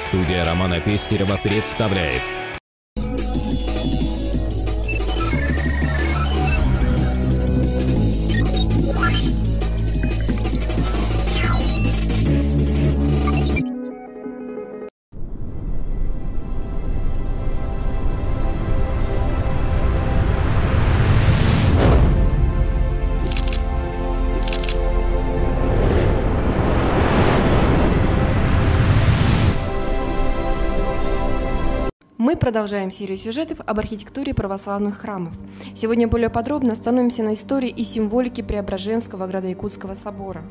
Студия Романа Пестерева представляет. Мы продолжаем серию сюжетов об архитектуре православных храмов. Сегодня более подробно остановимся на истории и символике Преображенского Градо-Якутского собора.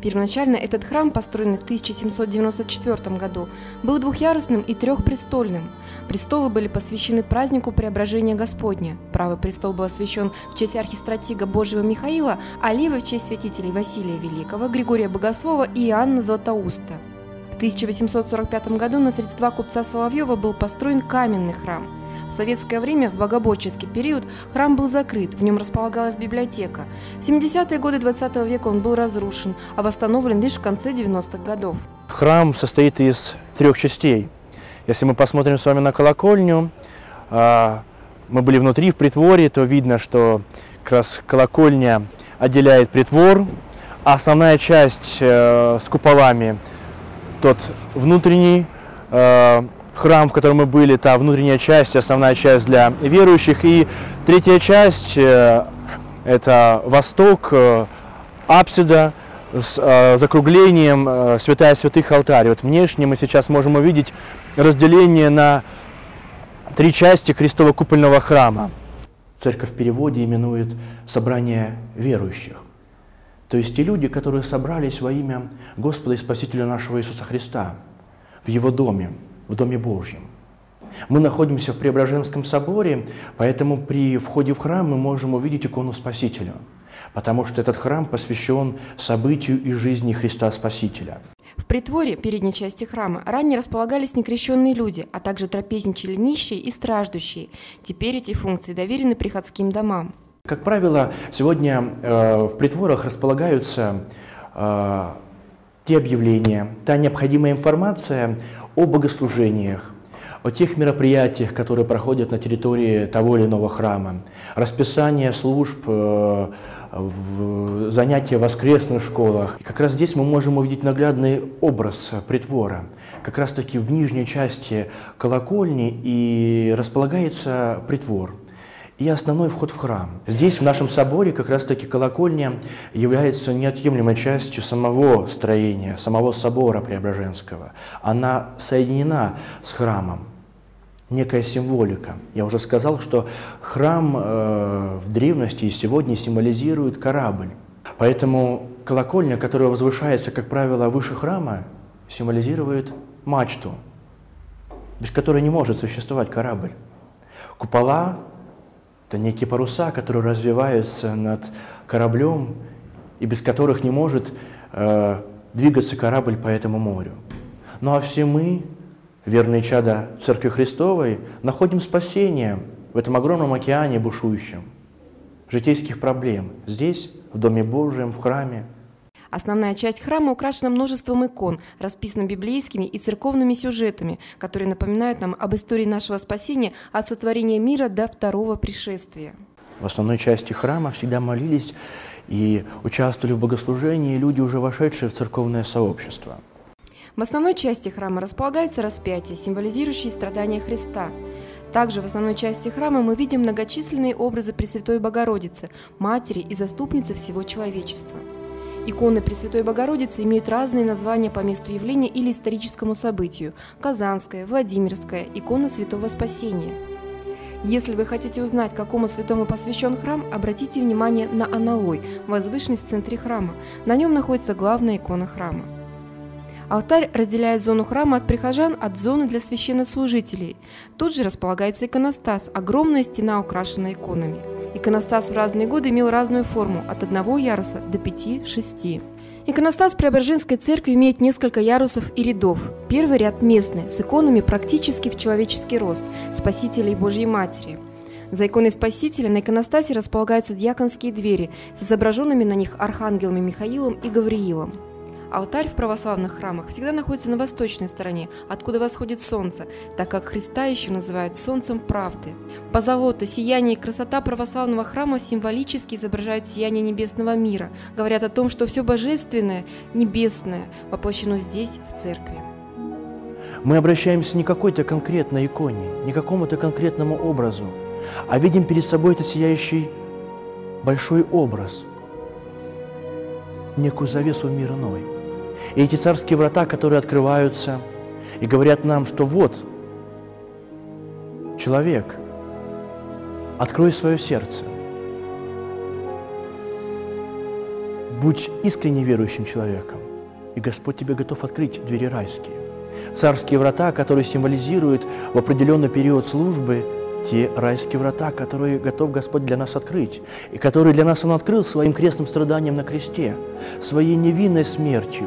Первоначально этот храм, построенный в 1794 году, был двухъярусным и трехпрестольным. Престолы были посвящены празднику Преображения Господня. Правый престол был освящен в честь архистратига Божьего Михаила, а левый в честь святителей Василия Великого, Григория Богослова и Иоанна Златоуста. В 1845 году на средства купца Соловьева был построен каменный храм. В советское время, в богоборческий период, храм был закрыт, в нем располагалась библиотека. В 70-е годы 20 века он был разрушен, а восстановлен лишь в конце 90-х годов. Храм состоит из трех частей. Если мы посмотрим с вами на колокольню, мы были внутри, в притворе, то видно, что как раз колокольня отделяет притвор, а основная часть с куполами, тот внутренний храм, в котором мы были, та внутренняя часть, основная часть для верующих. И третья часть – это восток, апсида с закруглением святая святых алтарь. Вот внешне мы сейчас можем увидеть разделение на три части Христово-купольного храма. Церковь в переводе именует собрание верующих. То есть те люди, которые собрались во имя Господа и Спасителя нашего Иисуса Христа в Его доме, в Доме Божьем. Мы находимся в Преображенском соборе, поэтому при входе в храм мы можем увидеть икону Спасителя, потому что этот храм посвящен событию и жизни Христа Спасителя. В притворе, передней части храма, ранее располагались некрещенные люди, а также трапезничали нищие и страждущие. Теперь эти функции доверены приходским домам. Как правило, сегодня в притворах располагаются те объявления, та необходимая информация о богослужениях, о тех мероприятиях, которые проходят на территории того или иного храма, расписание служб, занятия в воскресных школах. И как раз здесь мы можем увидеть наглядный образ притвора. Как раз таки в нижней части колокольни и располагается притвор и основной вход в храм. Здесь, в нашем соборе, как раз-таки колокольня является неотъемлемой частью самого строения, самого собора Преображенского. Она соединена с храмом, некая символика. Я уже сказал, что храм в древности и сегодня символизирует корабль. Поэтому колокольня, которая возвышается, как правило, выше храма, символизирует мачту, без которой не может существовать корабль. Купола – это некие паруса, которые развиваются над кораблем и без которых не может двигаться корабль по этому морю. Ну а все мы, верные чада Церкви Христовой, находим спасение в этом огромном океане бушующем житейских проблем. Здесь, в Доме Божьем, в храме. Основная часть храма украшена множеством икон, расписана библейскими и церковными сюжетами, которые напоминают нам об истории нашего спасения от сотворения мира до второго пришествия. В основной части храма всегда молились и участвовали в богослужении люди, уже вошедшие в церковное сообщество. В основной части храма располагаются распятия, символизирующие страдания Христа. Также в основной части храма мы видим многочисленные образы Пресвятой Богородицы, Матери и Заступницы всего человечества. Иконы Пресвятой Богородицы имеют разные названия по месту явления или историческому событию – Казанская, Владимирская, икона Святого Спасения. Если вы хотите узнать, какому святому посвящен храм, обратите внимание на аналой, возвышенный в центре храма. На нем находится главная икона храма. Алтарь разделяет зону храма от прихожан от зоны для священнослужителей. Тут же располагается иконостас, огромная стена, украшенная иконами. Иконостас в разные годы имел разную форму – от одного яруса до 5-6. Иконостас Преображенской церкви имеет несколько ярусов и рядов. Первый ряд местный, с иконами практически в человеческий рост, Спасителя и Божьей Матери. За иконой Спасителя на иконостасе располагаются дьяконские двери с изображенными на них архангелами Михаилом и Гавриилом. Алтарь в православных храмах всегда находится на восточной стороне, откуда восходит солнце, так как Христа еще называют солнцем правды. Позолота, сияние и красота православного храма символически изображают сияние небесного мира, говорят о том, что все божественное, небесное воплощено здесь, в церкви. Мы обращаемся не к какой-то конкретной иконе, не к какому-то конкретному образу, а видим перед собой этот сияющий большой образ, некую завесу в мир иной. И эти царские врата, которые открываются и говорят нам, что вот, человек, открой свое сердце, будь искренне верующим человеком, и Господь тебе готов открыть двери райские. Царские врата, которые символизируют в определенный период службы те райские врата, которые готов Господь для нас открыть, и которые для нас Он открыл своим крестным страданием на кресте, своей невинной смертью,